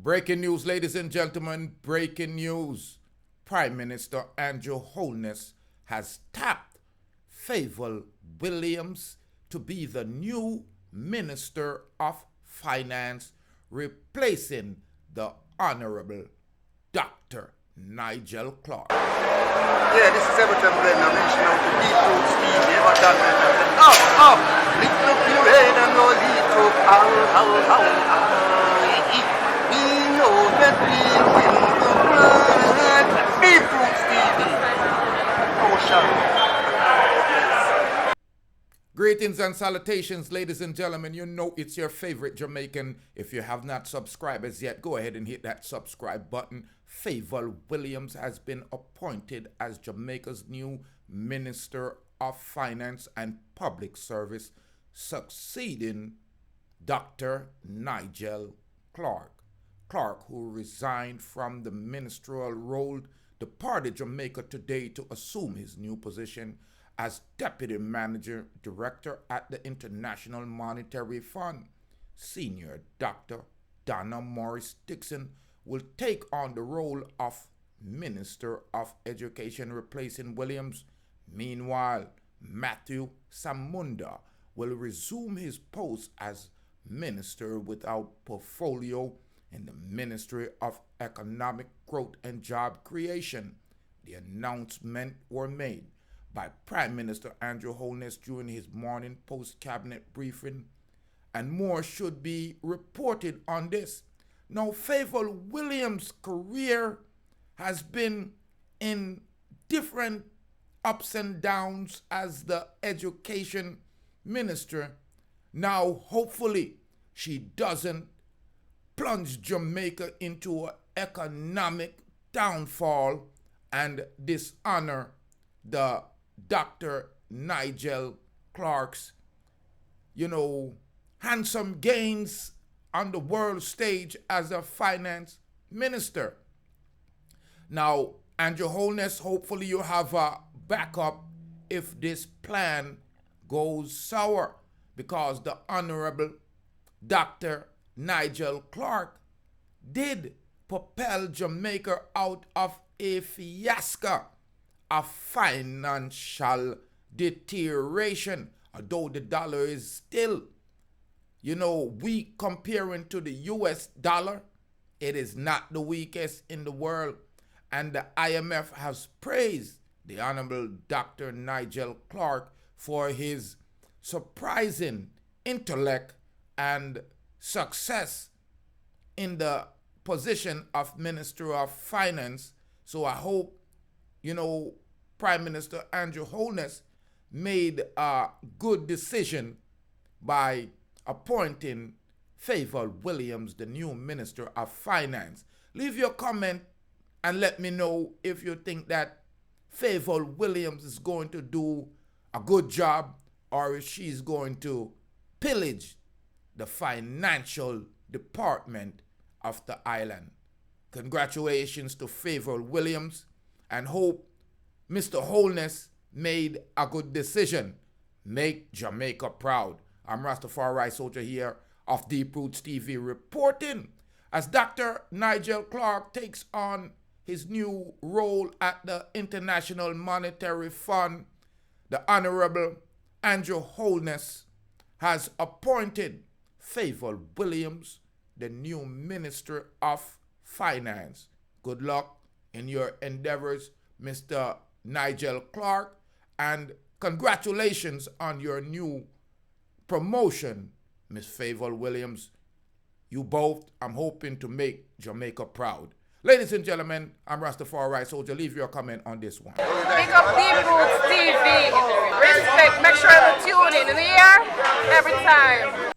Breaking news, ladies and gentlemen, breaking news. Prime Minister Andrew Holness has tapped Fayval Williams to be the new Minister of Finance, replacing the Honorable Dr. Nigel Clark. Yeah, this is Everton Blend. I'm reaching out to Deeprootstv. Ever done that? Up! Lift up your head and go lead up. We know that we will go right. Deeprootstv. Oh, shall Greetings and salutations, ladies and gentlemen. You know it's your favorite Jamaican. If you have not subscribed as yet, go ahead and hit that subscribe button. Fayval Williams has been appointed as Jamaica's new Minister of Finance and Public Service, succeeding Dr. Nigel Clark. Clark, who resigned from the ministerial role, departed Jamaica today to assume his new position as Deputy Manager Director at the International Monetary Fund. Senior Dr. Donna Morris Dixon will take on the role of Minister of Education, replacing Williams. Meanwhile, Matthew Samunda will resume his post as Minister without portfolio in the Ministry of Economic Growth and Job Creation. The announcement were made by Prime Minister Andrew Holness during his morning post-cabinet briefing, and more should be reported on this. Now, Fayval Williams' career has been in different ups and downs as the education minister. Now, hopefully, she doesn't plunge Jamaica into an economic downfall and dishonor the Dr. Nigel Clark's, handsome gains on the world stage as a finance minister. Now, Andrew Holness, hopefully you have a backup if this plan goes sour, because the Honorable Dr. Nigel Clark did propel Jamaica out of a fiasco of financial deterioration, although the dollar is still, weak comparing to the US dollar. It is not the weakest in the world, and the IMF has praised the Honorable Dr. Nigel Clark for his surprising intellect and success in the position of Minister of Finance. So I hope, Prime Minister Andrew Holness made a good decision by appointing Fayval Williams the new Minister of Finance. Leave your comment and let me know if you think that Fayval Williams is going to do a good job or if she's going to pillage the financial department of the island. Congratulations to Fayval Williams, and hope Mr. Holness made a good decision. Make Jamaica proud. I'm Rastafari soldier here of Deeprootstv reporting as Dr. Nigel Clark takes on his new role at the International Monetary Fund. The Honorable Andrew Holness has appointed Fayval Williams the new Minister of Finance. Good luck in your endeavors, Mr. Nigel Clark, and congratulations on your new promotion, Miss Fayval Williams. You both, I'm hoping to make Jamaica proud. Ladies and gentlemen, I'm Rastafari soldier. Leave your comment on this one. Pick up Deeprootstv. Respect. Make sure you tune in the air every time.